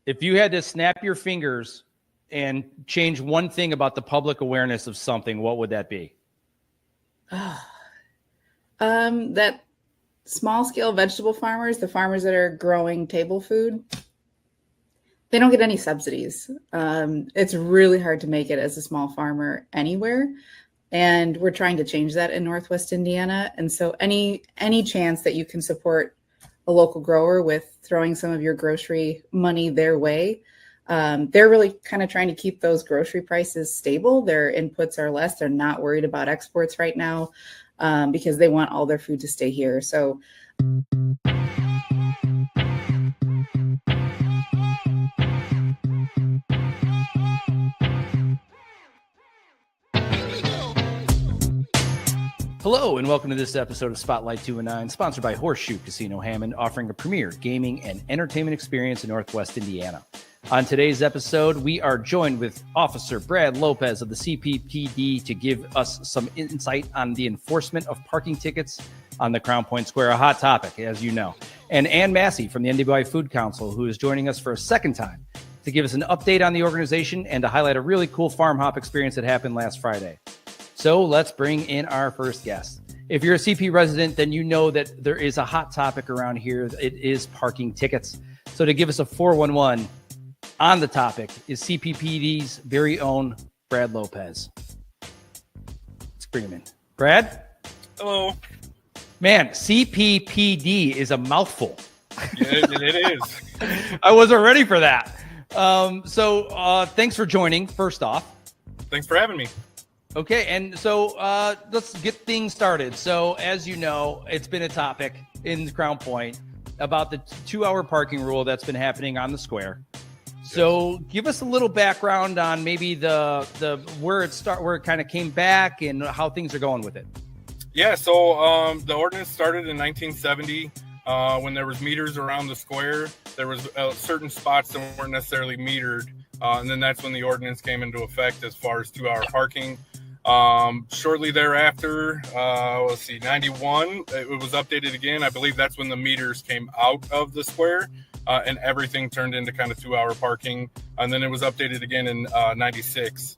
If you had to snap your fingers and change one thing about the public awareness of something, what would that be? That small scale vegetable farmers, the farmers that are growing table food, they don't get any subsidies. It's really hard to make it as a small farmer anywhere. And we're trying to change that in Northwest Indiana. And so any chance that you can support a local grower with throwing some of your grocery money their way, they're really kind of trying to keep those grocery prices stable. Their inputs are less. They're not worried about exports right now because they want all their food to stay here. So Hello, and welcome to this episode of Spotlight 219, sponsored by Horseshoe Casino Hammond, offering a premier gaming and entertainment experience in Northwest Indiana. On today's episode, we are joined with Officer Brad Lopez of the CPPD to give us some insight on the enforcement of parking tickets on the Crown Point Square, a hot topic, as you know. And Anne Massie from the NWI Food Council, who is joining us for a second time to give us an update on the organization and to highlight a really cool FarmHop experience that happened last Friday. So let's bring in our first guest. If you're a CP resident, then you know that there is a hot topic around here. It is parking tickets. So to give us a 411 on the topic is CPPD's very own Brad Lopez. Let's bring him in. Brad? Hello. Man, CPPD is a mouthful. It is. I wasn't ready for that. So thanks for joining, first off. Thanks for having me. Okay, and so let's get things started. So as you know, it's been a topic in Crown Point about the 2-hour parking rule that's been happening on the square. So give us a little background on maybe the where it kind of came back and how things are going with it. Yeah, so the ordinance started in 1970 when there was meters around the square. There was certain spots that weren't necessarily metered, and then that's when the ordinance came into effect as far as 2-hour parking. Shortly thereafter, 91, it was updated again. I believe that's when the meters came out of the square and everything turned into kind of 2-hour parking. And then it was updated again in 96.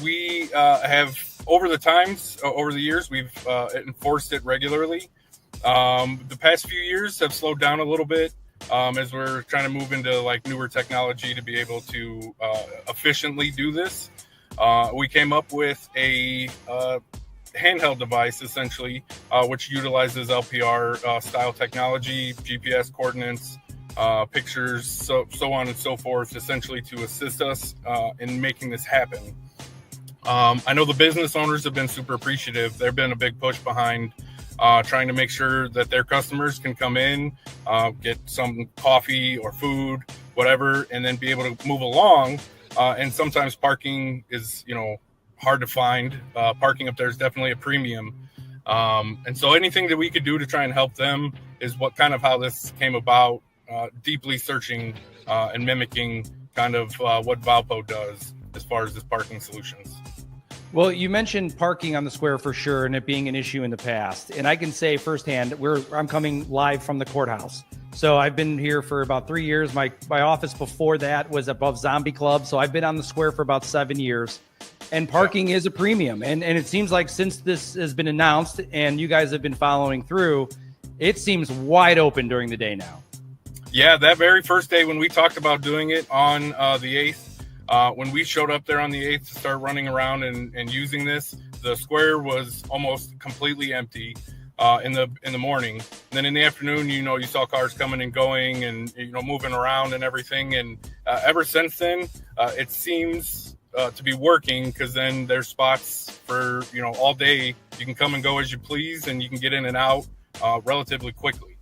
We have, over the years, we've enforced it regularly. The past few years have slowed down a little bit as we're trying to move into like newer technology to be able to efficiently do this. We came up with a handheld device, essentially, which utilizes LPR style technology, GPS coordinates, pictures, so on and so forth, essentially to assist us in making this happen. I know the business owners have been super appreciative. There's been a big push behind trying to make sure that their customers can come in, get some coffee or food, whatever, and then be able to move along. And sometimes parking is, hard to find. Parking up there is definitely a premium. And so anything that we could do to try and help them is how this came about, deeply searching and mimicking kind of what Valpo does as far as this parking solutions. Well, you mentioned parking on the square for sure, and it being an issue in the past. And I can say firsthand, I'm coming live from the courthouse. So I've been here for about 3 years. My office before that was above Zombie Club. So I've been on the square for about 7 years. And parking is a premium. And it seems like since this has been announced and you guys have been following through, it seems wide open during the day now. Yeah, that very first day when we talked about doing it on the 8th, when we showed up there on the 8th to start running around and using this, the square was almost completely empty. In the morning, and then in the afternoon, you saw cars coming and going and moving around and everything. And ever since then, it seems to be working because then there's spots for all day. You can come and go as you please, and you can get in and out relatively quickly.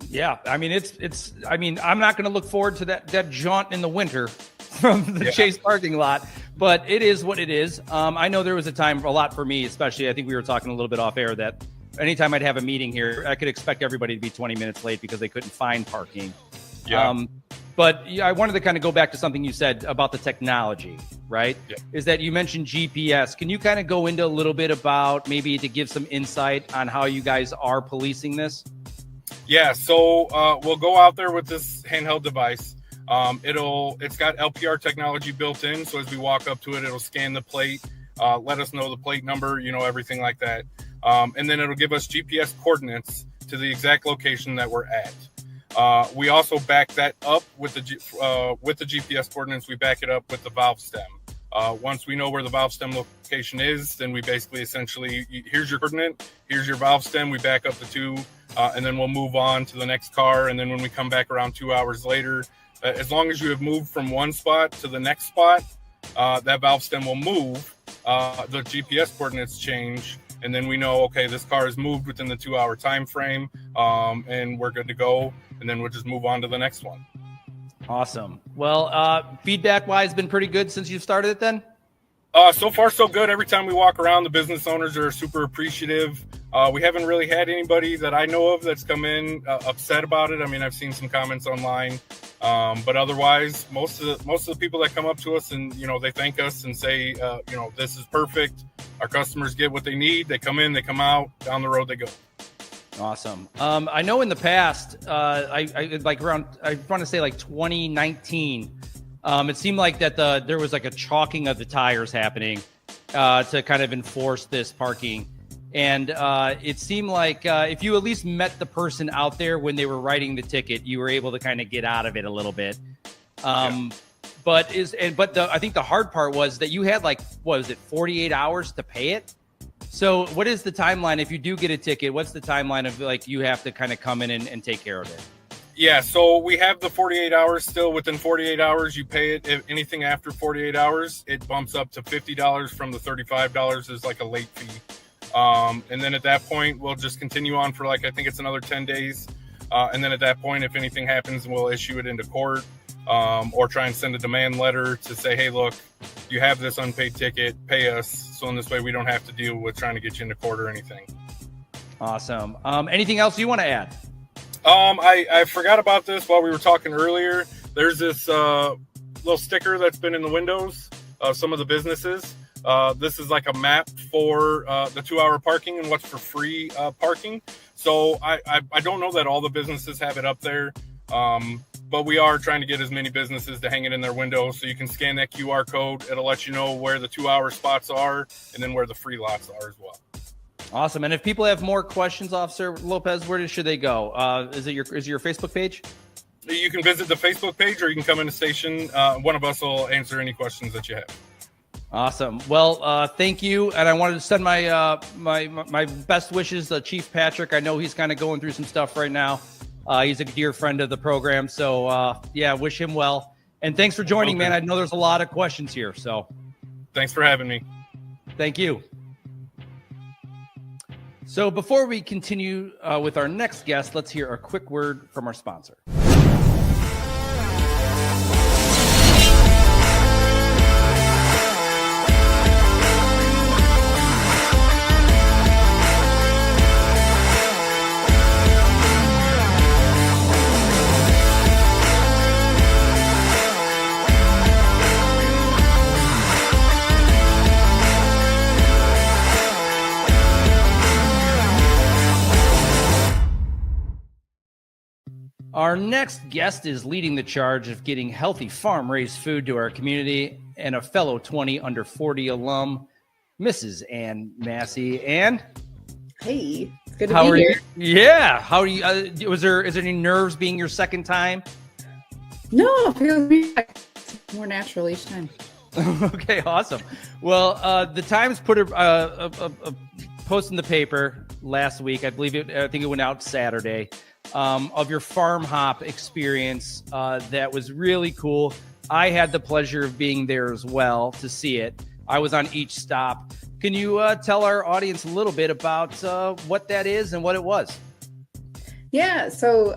Yeah, I mean it's. I mean, I'm not going to look forward to that jaunt in the winter from the Chase parking lot, but it is what it is. I know there was a time, a lot for me, especially. I think we were talking a little bit off air that. Anytime I'd have a meeting here, I could expect everybody to be 20 minutes late because they couldn't find parking. Yeah. But I wanted to kind of go back to something you said about the technology, right? Yeah. Is that you mentioned GPS. Can you kind of go into a little bit about maybe to give some insight on how you guys are policing this? Yeah. So we'll go out there with this handheld device. It's got LPR technology built in, so as we walk up to it, it'll scan the plate, let us know the plate number, everything like that. And then it'll give us GPS coordinates to the exact location that we're at. We also back that up with the GPS coordinates. We back it up with the valve stem. Once we know where the valve stem location is, then we basically essentially, here's your coordinate, here's your valve stem. We back up the two, and then we'll move on to the next car. And then when we come back around 2 hours later, as long as you have moved from one spot to the next spot, that valve stem will move. The GPS coordinates change. And then we know, okay, this car is moved within the 2 hour time frame, and we're good to go. And then we'll just move on to the next one. Awesome. Well, feedback-wise, been pretty good since you started it then? So far, so good. Every time we walk around, the business owners are super appreciative. We haven't really had anybody that I know of that's come in upset about it. I mean, I've seen some comments online, but otherwise, most of the people that come up to us and they thank us and say, this is perfect. Our customers get what they need. They come in, they come out. Down the road they go. Awesome. I know in the past, I want to say like 2019. It seemed like that there was like a chalking of the tires happening to kind of enforce this parking. And it seemed like if you at least met the person out there when they were writing the ticket, you were able to kind of get out of it a little bit. Yeah. But I think the hard part was that you had 48 hours to pay it. So what is the timeline if you do get a ticket? What's the timeline of you have to kind of come in and take care of it? Yeah, so we have the 48 hours still. Within 48 hours, you pay it. If anything after 48 hours, it bumps up to $50 from the $35 is like a late fee. And then at that point, we'll just continue on for I think it's another 10 days. And then at that point, if anything happens, we'll issue it into court or try and send a demand letter to say, hey, look, you have this unpaid ticket, pay us. So in this way, we don't have to deal with trying to get you into court or anything. Awesome. Anything else you want to add? I forgot about this while we were talking earlier. There's this little sticker that's been in the windows of some of the businesses. This is like a map for the 2 hour parking and what's for free parking. So I don't know that all the businesses have it up there. But we are trying to get as many businesses to hang it in their window so you can scan that QR code. It'll let you know where the 2 hour spots are and then where the free lots are as well. Awesome. And if people have more questions, Officer Lopez, where should they go? Is it your Facebook page? You can visit the Facebook page or you can come in the station. One of us will answer any questions that you have. Awesome. Well, thank you. And I wanted to send my my best wishes to Chief Patrick. I know he's kind of going through some stuff right now. He's a dear friend of the program. So, wish him well. And thanks for joining, man. I know there's a lot of questions here. So thanks for having me. Thank you. So before we continue with our next guest, let's hear a quick word from our sponsor. Our next guest is leading the charge of getting healthy farm-raised food to our community and a fellow 20 under 40 alum, Mrs. Anne Massie. Anne? Hey, it's good to be here. Yeah. How are you? Is there any nerves being your second time? No, it feels more natural each time. Okay, awesome. Well, the Times put a post in the paper last week. I think it went out Saturday. Of your FarmHop experience that was really cool. I had the pleasure of being there as well to see it. I was on each stop. Can you tell our audience a little bit about what that is and what it was? Yeah, so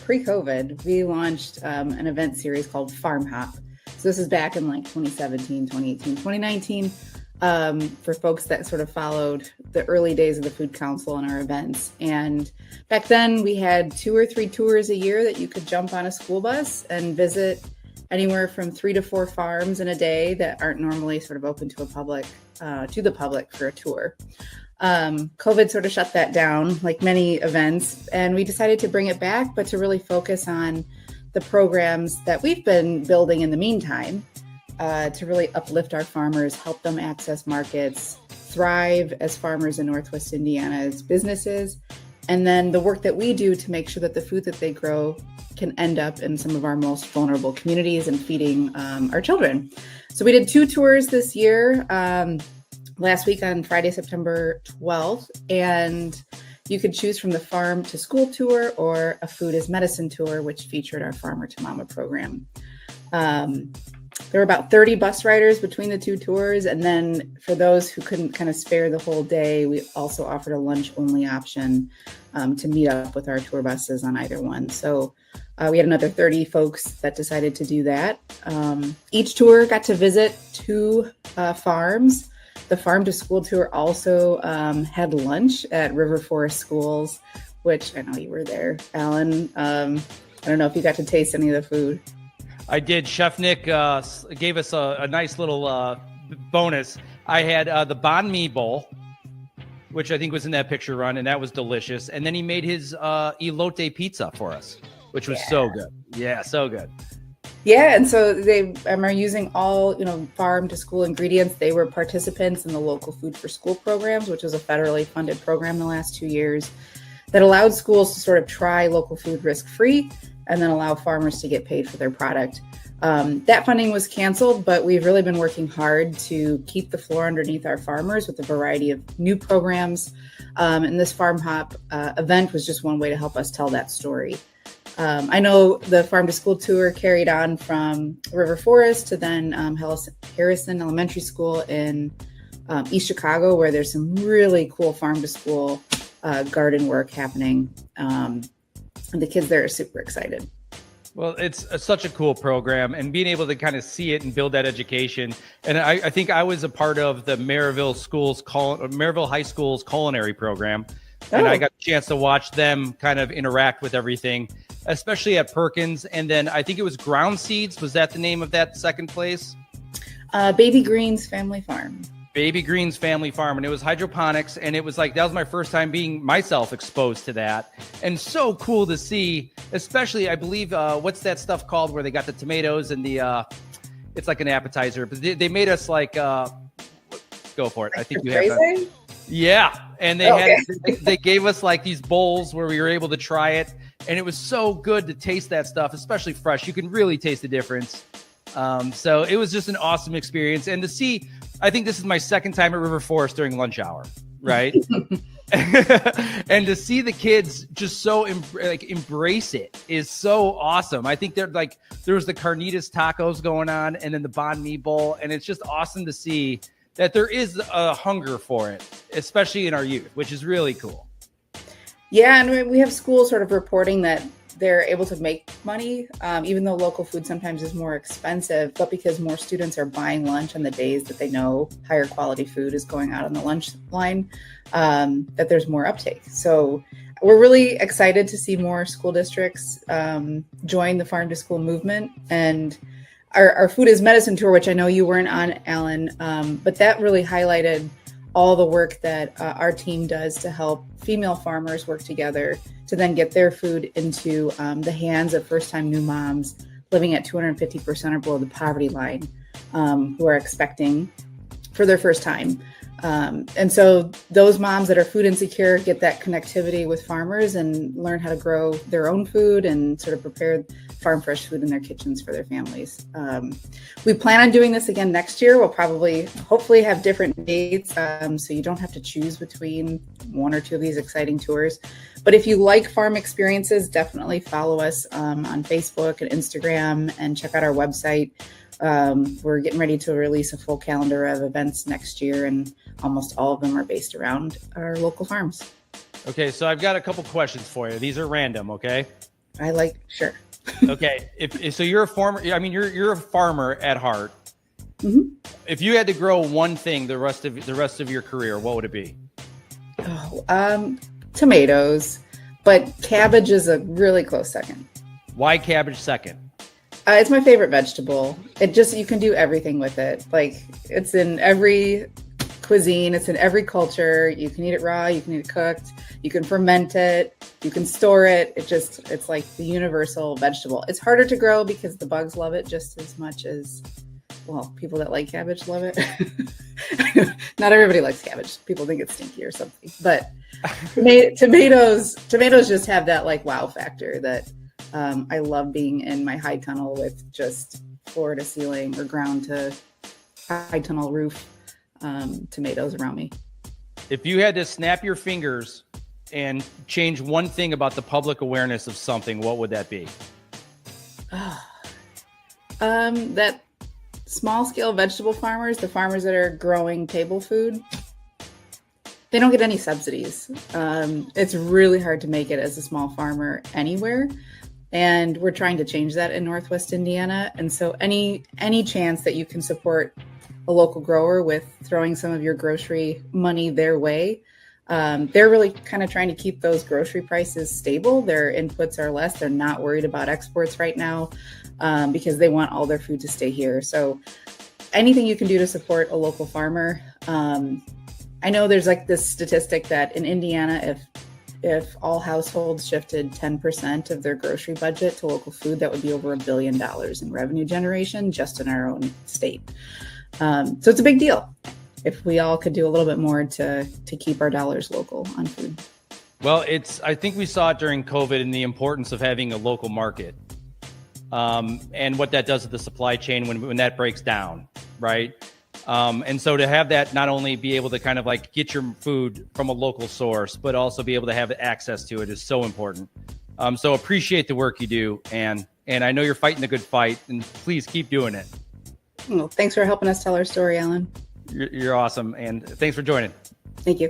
pre-COVID, we launched an event series called FarmHop. So this is back in 2017, 2018, 2019. For folks that sort of followed the early days of the Food Council and our events. And back then we had 2 or 3 tours a year that you could jump on a school bus and visit anywhere from 3 to 4 farms in a day that aren't normally sort of open to the public for a tour. COVID sort of shut that down like many events, and we decided to bring it back, but to really focus on the programs that we've been building in the meantime to really uplift our farmers, help them access markets, thrive as farmers in Northwest Indiana's businesses, and then the work that we do to make sure that the food that they grow can end up in some of our most vulnerable communities and feeding our children. So we did 2 tours this year, last week on Friday, September 12th, and you could choose from the farm to school tour or a food as medicine tour, which featured our Farmer to Mama program. There were about 30 bus riders between the 2 tours. And then for those who couldn't kind of spare the whole day, we also offered a lunch only option to meet up with our tour buses on either one. So we had another 30 folks that decided to do that. Each tour got to visit 2 farms. The farm to school tour also had lunch at River Forest Schools, which I know you were there, Alan. I don't know if you got to taste any of the food. I did. Chef Nick gave us a nice little bonus. I had the banh mi bowl, which I think was in that picture run, and that was delicious. And then he made his elote pizza for us, which was so good. Yeah, so good. Yeah, and so they are using all, farm to school ingredients. They were participants in the local Food for School programs, which is a federally funded program the last 2 years that allowed schools to sort of try local food risk-free and then allow farmers to get paid for their product. That funding was canceled, but we've really been working hard to keep the floor underneath our farmers with a variety of new programs. And this FarmHop event was just one way to help us tell that story. I know the farm to school tour carried on from River Forest to then Harrison Elementary School in East Chicago, where there's some really cool farm to school garden work happening. And the kids there are super excited. Well, it's such a cool program, and being able to kind of see it and build that education. And I think I was a part of the Maryville High School's culinary program. And I got a chance to watch them kind of interact with everything, especially at Perkins. And then I think it was Ground Seeds. Was that the name of that second place? Baby Green's Family Farm. Baby Green's Family Farm. And it was hydroponics. And it was like, that was my first time being myself exposed to that. And so cool to see, especially, I believe, what's that stuff called where they got the tomatoes and the, it's like an appetizer, but they made us like, go for it. I think you have that. Yeah. And they gave us like these bowls where we were able to try it. And it was so good to taste that stuff, especially fresh. You can really taste the difference. So it was just an awesome experience. And to see, I think this is my second time at River Forest during lunch hour, right? And to see the kids just so embrace it is so awesome. I think they're like, there was the carnitas tacos going on and then the banh mi bowl. And it's just awesome to see that there is a hunger for it, especially in our youth, which is really cool. Yeah, and we have schools sort of reporting that they're able to make money, even though local food sometimes is more expensive, but because more students are buying lunch on the days that they know higher quality food is going out on the lunch line, that there's more uptake. So we're really excited to see more school districts join the farm to school movement. And our food is medicine tour, which I know you weren't on, Alan, but that really highlighted all the work that our team does to help female farmers work together to then get their food into the hands of first-time new moms living at 250% or below the poverty line, who are expecting for their first time. And so those moms that are food insecure get that connectivity with farmers and learn how to grow their own food and sort of prepare farm fresh food in their kitchens for their families. We plan on doing this again next year. We'll hopefully have different dates, so you don't have to choose between one or two of these exciting tours. But if you like farm experiences, definitely follow us on Facebook and Instagram and check out our website. We're getting ready to release a full calendar of events next year, and almost all of them are based around our local farms. Okay, so I've got a couple questions for you. These are random, okay? Sure. Okay, so you're a farmer at heart. Mm-hmm. If you had to grow one thing the rest of your career, what would it be? Tomatoes, but cabbage is a really close second. Why cabbage second? It's my favorite vegetable. You can do everything with it. Like, it's in every cuisine. It's in every culture. You can eat it raw, you can eat it cooked, you can ferment it, you can store it. It's like the universal vegetable. It's harder to grow because the bugs love it just as much as, well, people that like cabbage love it. Not everybody likes cabbage. People think it's stinky or something. But tomatoes just have that like wow factor that I love being in my high tunnel with just floor to ceiling or ground to high tunnel roof tomatoes around me. If you had to snap your fingers and change one thing about the public awareness of something, what would that be? That small scale vegetable farmers, the farmers that are growing table food, they don't get any subsidies. It's really hard to make it as a small farmer anywhere. And we're trying to change that in Northwest Indiana. And so any chance that you can support a local grower with throwing some of your grocery money their way, they're really kind of trying to keep those grocery prices stable. Their inputs are less. They're not worried about exports right now because they want all their food to stay here. So anything you can do to support a local farmer. I know there's like this statistic that in Indiana, if all households shifted 10% of their grocery budget to local food, that would be over $1 billion in revenue generation just in our own state. So it's a big deal if we all could do a little bit more to keep our dollars local on food. Well, I think we saw it during COVID and the importance of having a local market and what that does to the supply chain when that breaks down, right? And so to have that not only be able to kind of like get your food from a local source, but also be able to have access to it is so important. So appreciate the work you do, and I know you're fighting a good fight, and please keep doing it. Well, thanks for helping us tell our story, Alan. You're awesome, and thanks for joining. Thank you.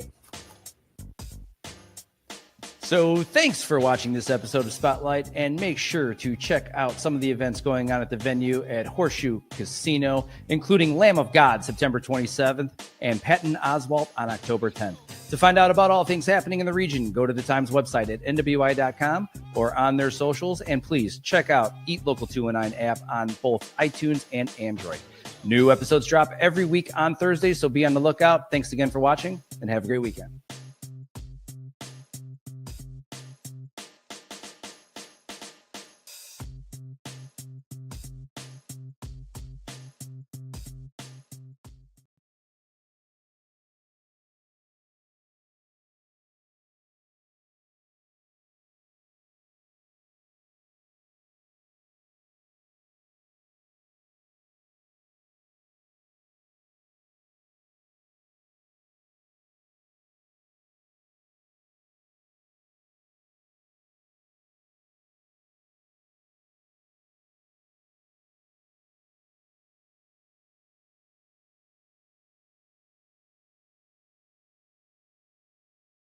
So thanks for watching this episode of Spotlight, and make sure to check out some of the events going on at the venue at Horseshoe Casino, including Lamb of God, September 27th, and Patton Oswalt on October 10th. To find out about all things happening in the region, go to the Times website at NWI.com or on their socials, and please check out Eat Local 219 app on both iTunes and Android. New episodes drop every week on Thursday, so be on the lookout. Thanks again for watching, and have a great weekend.